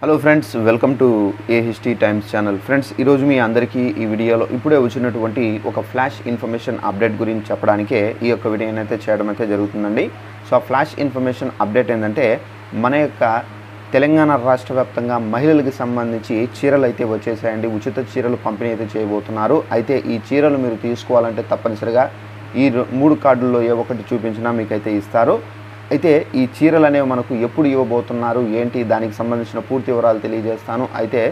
Hello friends, welcome to A history times channel. Friends, ఈరోజు మీ అందరికీ ఈ వీడియోలో ఇప్పుడే వచ్చినటువంటి ఒక ఫ్లాష్ ఇన్ఫర్మేషన్ అప్డేట్ గురించి చెప్పడానికే ఈ యొక్క వీడియోని అయితే చేయడం అయితే జరుగుతుందండి. సో ఆ ఫ్లాష్ ఇన్ఫర్మేషన్ అప్డేట్ ఏంటంటే, మన యొక్క తెలంగాణ రాష్ట్ర వ్యాప్తంగా మహిళలకు సంబంధించి చీరలు అయితే వచ్చేసాయండి. ఉచిత చీరలు పంపిణీ అయితే చేయబోతున్నారు. అయితే ఈ చీరలు మీరు తీసుకోవాలంటే తప్పనిసరిగా ఈ 3 కార్డుల్లో ఏ ఒకటి చూపించినా మీకైతే ఇస్తారు. అయితే ఈ చీరలు అనేవి మనకు ఎప్పుడు ఇవ్వబోతున్నారు, ఏంటి, దానికి సంబంధించిన పూర్తి వివరాలు తెలియజేస్తాను. అయితే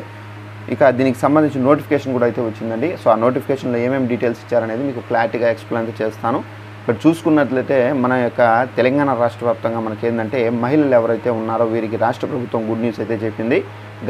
ఇక దీనికి సంబంధించిన నోటిఫికేషన్ కూడా అయితే వచ్చిందండి. సో ఆ నోటిఫికేషన్లో ఏమేమి డీటెయిల్స్ ఇచ్చారనేది మీకు క్లారిటీగా ఎక్స్ప్లెయిన్ చేస్తాను. ఇక్కడ చూసుకున్నట్లయితే మన యొక్క తెలంగాణ రాష్ట్ర వ్యాప్తంగా మనకేంటంటే మహిళలు ఎవరైతే ఉన్నారో వీరికి రాష్ట్ర ప్రభుత్వం గుడ్ న్యూస్ అయితే చెప్పింది.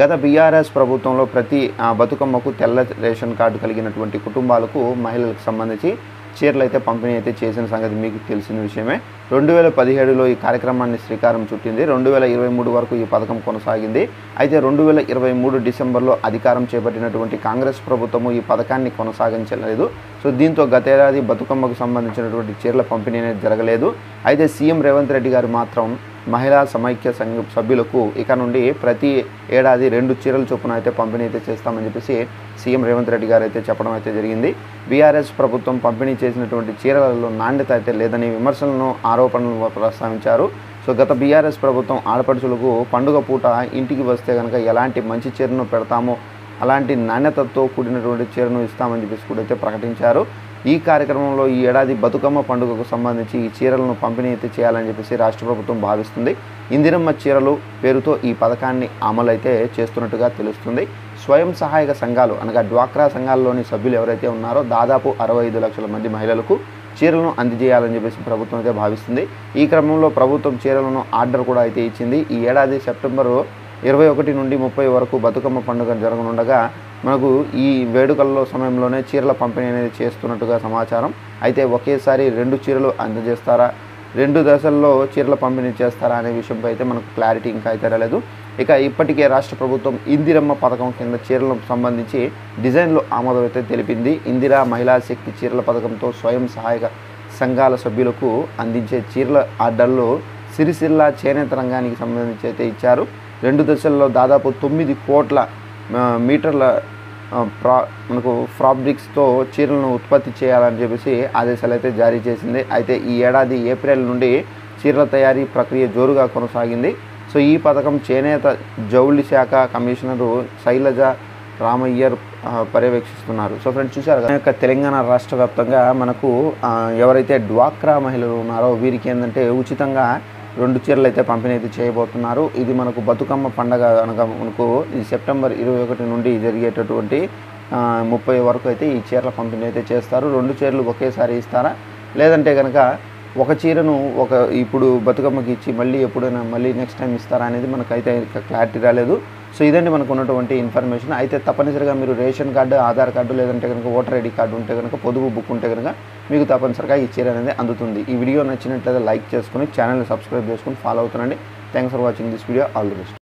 గత బీఆర్ఎస్ ప్రభుత్వంలో ప్రతి బతుకమ్మకు తెల్ల రేషన్ కార్డు కలిగినటువంటి కుటుంబాలకు మహిళలకు సంబంధించి చీరలు అయితే పంపిణీ అయితే చేసిన సంగతి మీకు తెలిసిన విషయమే. 2017లో ఈ కార్యక్రమాన్ని శ్రీకారం చుట్టింది. 2023 వరకు ఈ పథకం కొనసాగింది. అయితే 2023 డిసెంబర్లో అధికారం చేపట్టినటువంటి కాంగ్రెస్ ప్రభుత్వము ఈ పథకాన్ని కొనసాగించలేదు. సో దీంతో గతేడాది బతుకమ్మకు సంబంధించినటువంటి చీరల పంపిణీ అనేది జరగలేదు. అయితే సీఎం రేవంత్ రెడ్డి గారు మాత్రం మహిళా సమైక్య సంఘ సభ్యులకు ఇక నుండి ప్రతి ఏడాది 2 చీరల చొప్పున అయితే పంపిణీ అయితే చేస్తామని చెప్పేసి సీఎం రేవంత్ రెడ్డి గారు అయితే చెప్పడం అయితే జరిగింది. బీఆర్ఎస్ ప్రభుత్వం పంపిణీ చేసినటువంటి చీరలలో నాణ్యత అయితే లేదని విమర్శలను, ఆరోపణలను ప్రస్తావించారు. సో గత బీఆర్ఎస్ ప్రభుత్వం ఆడపడుచులకు పండుగ పూట ఇంటికి వస్తే కనుక ఎలాంటి మంచి చీరను పెడతామో అలాంటి నాణ్యతతో కూడినటువంటి చీరను ఇస్తామని చెప్పేసి కూడా అయితే ప్రకటించారు. ఈ కార్యక్రమంలో ఈ ఏడాది బతుకమ్మ పండుగకు సంబంధించి ఈ చీరలను పంపిణీ అయితే చేయాలని చెప్పేసి రాష్ట్ర ప్రభుత్వం భావిస్తుంది. ఇందిరమ్మ చీరలు పేరుతో ఈ పథకాన్ని అమలు అయితే చేస్తున్నట్టుగా తెలుస్తుంది. స్వయం సహాయక సంఘాలు అనగా డ్వాక్రా సంఘాల్లోని సభ్యులు ఎవరైతే ఉన్నారో దాదాపు 65 లక్షల మంది మహిళలకు చీరలను అందజేయాలని చెప్పేసి ప్రభుత్వం అయితే భావిస్తుంది. ఈ క్రమంలో ప్రభుత్వం చీరలను ఆర్డర్ కూడా అయితే ఇచ్చింది. ఈ ఏడాది సెప్టెంబర్ 21 నుండి 30 వరకు బతుకమ్మ పండుగ జరగనుండగా మనకు ఈ వేడుకల్లో సమయంలోనే చీరల పంపిణీ అనేది చేస్తున్నట్టుగా సమాచారం. అయితే ఒకేసారి 2 చీరలు అందజేస్తారా, 2 దశల్లో చీరల పంపిణీ చేస్తారా అనే విషయంపై అయితే మనకు క్లారిటీ ఇంకా అయితే రాలేదు. ఇక ఇప్పటికే రాష్ట్ర ప్రభుత్వం ఇందిరమ్మ పథకం కింద చీరలకు సంబంధించి డిజైన్లు ఆమోదం అయితే తెలిపింది. ఇందిరా మహిళా శక్తి చీరల పథకంతో స్వయం సహాయక సంఘాల సభ్యులకు అందించే చీరల ఆర్డర్లు సిరిసిల్ల చేనేత రంగానికి సంబంధించి అయితే ఇచ్చారు. 2 దశల్లో దాదాపు 9 కోట్ల మీటర్ల మనకు ఫ్రాబ్రిక్స్తో చీరలను ఉత్పత్తి చేయాలని చెప్పేసి ఆదేశాలు అయితే జారీ చేసింది. అయితే ఈ ఏడాది ఏప్రిల్ నుండి చీరల తయారీ ప్రక్రియ జోరుగా కొనసాగింది. సో ఈ పథకం చేనేత జౌళి శాఖ కమిషనరు శైలజ రామయ్యర్ పర్యవేక్షిస్తున్నారు. సో ఫ్రెండ్స్, చూశారు కదా, యొక్క తెలంగాణ రాష్ట్ర వ్యాప్తంగా మనకు ఎవరైతే డ్వాక్రా మహిళలు ఉన్నారో వీరికి ఏంటంటే ఉచితంగా 2 చీరలు అయితే పంపిణీ అయితే చేయబోతున్నారు. ఇది మనకు బతుకమ్మ పండగ అనగా మనకు ఈ సెప్టెంబర్ 21 నుండి జరిగేటటువంటి 30 వరకు అయితే ఈ చీరల పంపిణీ అయితే చేస్తారు. 2 చీరలు ఒకేసారి ఇస్తారా, లేదంటే కనుక ఒక చీరను ఇప్పుడు బతుకమ్మకి ఇచ్చి మళ్ళీ ఎప్పుడైనా మళ్ళీ నెక్స్ట్ టైం ఇస్తారా అనేది మనకైతే క్లారిటీ రాలేదు. సో ఇదండి మనకు ఉన్నటువంటి ఇన్ఫర్మేషన్. అయితే తప్పనిసరిగా మీరు రేషన్ కార్డు, ఆధార్ కార్డు, లేదంటే కనుక ఓటర్ ఐడి కార్డు ఉంటే కనుక, పొదుపు బుక్ ఉంటే కనుక మీకు తప్పనిసరిగా ఈ చీర అనేది అందుతుంది. ఈ వీడియో నచ్చినట్లయితే లైక్ చేసుకుని ఛానల్ని సబ్స్క్రైబ్ చేసుకుని ఫాలో అవుతుండండి. Thanks for watching this video. All the best.